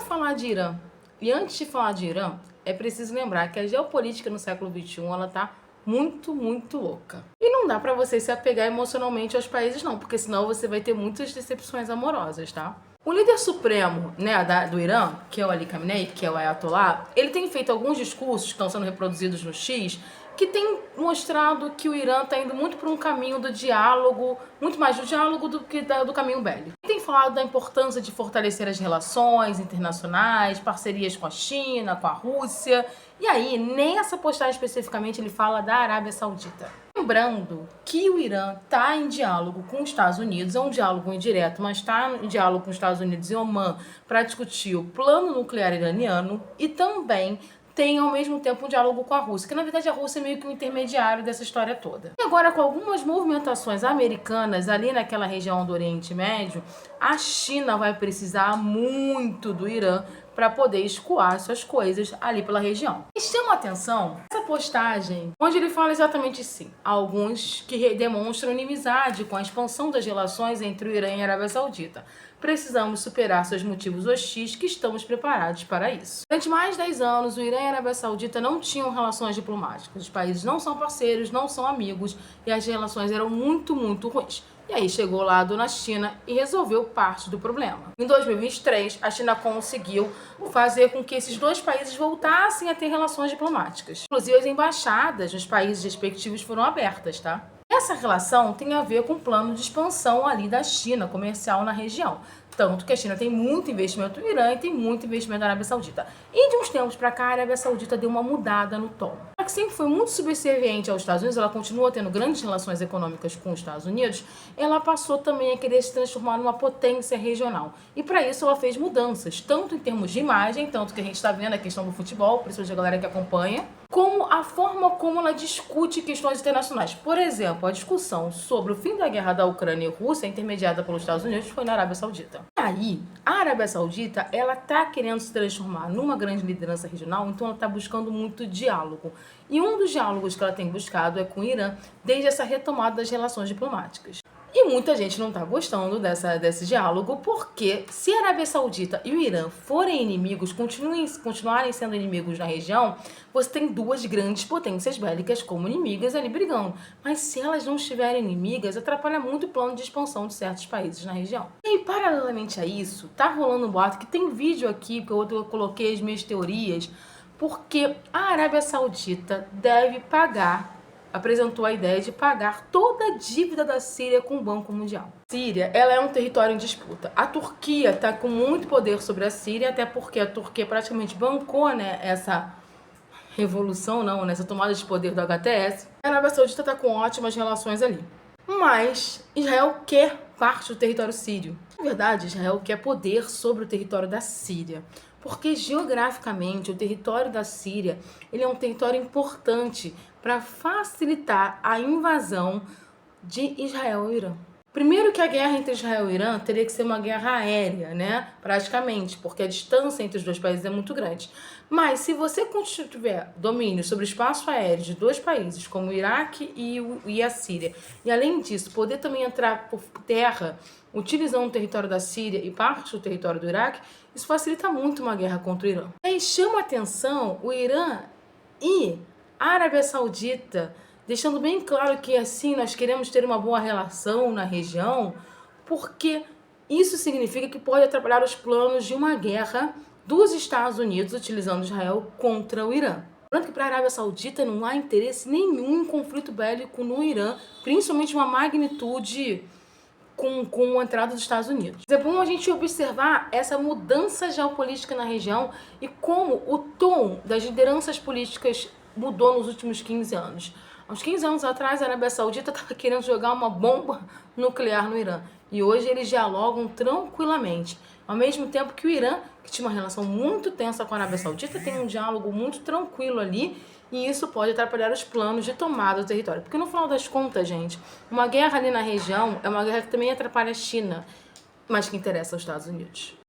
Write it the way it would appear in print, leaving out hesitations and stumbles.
falar de Irã, e antes de falar de Irã, é preciso lembrar que a geopolítica no século XXI, ela tá muito, muito louca. E não dá pra você se apegar emocionalmente aos países não, porque senão você vai ter muitas decepções amorosas, tá? O líder supremo, né, do Irã, que é o Ali Khamenei, que é o Ayatollah, ele tem feito alguns discursos que estão sendo reproduzidos no X, que tem mostrado que o Irã está indo muito por um caminho do diálogo, muito mais do diálogo do que do caminho bélico. Ele tem falado da importância de fortalecer as relações internacionais, parcerias com a China, com a Rússia, e aí, nessa postagem especificamente, ele fala da Arábia Saudita. Lembrando que o Irã está em diálogo com os Estados Unidos, é um diálogo indireto, mas está em diálogo com os Estados Unidos e Omã para discutir o plano nuclear iraniano e também tem ao mesmo tempo um diálogo com a Rússia, que na verdade a Rússia é meio que um intermediário dessa história toda. E agora, com algumas movimentações americanas ali naquela região do Oriente Médio, a China vai precisar muito do Irã para poder escoar suas coisas ali pela região. E chama a atenção essa postagem, onde ele fala exatamente assim: alguns que demonstram inimizade com a expansão das relações entre o Irã e a Arábia Saudita. Precisamos superar seus motivos hostis, que estamos preparados para isso. Durante mais de 10 anos, o Irã e a Arábia Saudita não tinham relações diplomáticas. Os países não são parceiros, não são amigos, e as relações eram muito, muito ruins. E aí chegou lá a dona China e resolveu parte do problema. Em 2023, a China conseguiu fazer com que esses dois países voltassem a ter relações diplomáticas. Inclusive, as embaixadas nos países respectivos foram abertas, tá? Essa relação tem a ver com o plano de expansão ali da China comercial na região. Tanto que a China tem muito investimento no Irã e tem muito investimento na Arábia Saudita. E de uns tempos para cá, a Arábia Saudita deu uma mudada no tom. Ela que sempre foi muito subserviente aos Estados Unidos, ela continua tendo grandes relações econômicas com os Estados Unidos, ela passou também a querer se transformar numa potência regional. E para isso ela fez mudanças, tanto em termos de imagem, tanto que a gente está vendo a questão do futebol, principalmente a galera que acompanha, como a forma como ela discute questões internacionais. Por exemplo, a discussão sobre o fim da guerra da Ucrânia e Rússia, intermediada pelos Estados Unidos, foi na Arábia Saudita. E aí, a Arábia Saudita, ela tá querendo se transformar numa grande liderança regional, então ela tá buscando muito diálogo. E um dos diálogos que ela tem buscado é com o Irã, desde essa retomada das relações diplomáticas. E muita gente não está gostando desse diálogo, porque se a Arábia Saudita e o Irã forem inimigos, continuarem sendo inimigos na região, você tem duas grandes potências bélicas como inimigas ali brigando. Mas se elas não estiverem inimigas, atrapalha muito o plano de expansão de certos países na região. E paralelamente a isso, tá rolando um boato que tem vídeo aqui, que eu coloquei as minhas teorias, porque a Arábia Saudita deve apresentou a ideia de pagar toda a dívida da Síria com o Banco Mundial. A Síria, ela é um território em disputa. A Turquia está com muito poder sobre a Síria, até porque a Turquia praticamente bancou, né, essa revolução, essa tomada de poder do HTS. A Arábia Saudita está com ótimas relações ali. Mas Israel quer parte do território sírio. Na verdade, Israel quer poder sobre o território da Síria. Porque geograficamente o território da Síria ele é um território importante para facilitar a invasão de Israel ao Irã. Primeiro que a guerra entre Israel e Irã teria que ser uma guerra aérea, né? Praticamente, porque a distância entre os dois países é muito grande. Mas se você tiver domínio sobre o espaço aéreo de dois países, como o Iraque e a Síria, e além disso, poder também entrar por terra, utilizando o território da Síria e parte do território do Iraque, isso facilita muito uma guerra contra o Irã. E aí chama a atenção o Irã e a Arábia Saudita, deixando bem claro que assim nós queremos ter uma boa relação na região, porque isso significa que pode atrapalhar os planos de uma guerra dos Estados Unidos utilizando Israel contra o Irã. Lembrando que para a Arábia Saudita não há interesse nenhum em conflito bélico no Irã, principalmente uma magnitude com a entrada dos Estados Unidos. É bom a gente observar essa mudança geopolítica na região e como o tom das lideranças políticas mudou nos últimos 15 anos. Há uns 15 anos atrás, a Arábia Saudita estava querendo jogar uma bomba nuclear no Irã. E hoje eles dialogam tranquilamente. Ao mesmo tempo que o Irã, que tinha uma relação muito tensa com a Arábia Saudita, tem um diálogo muito tranquilo ali. E isso pode atrapalhar os planos de tomada do território. Porque no final das contas, gente, uma guerra ali na região é uma guerra que também atrapalha a China, mas que interessa aos Estados Unidos.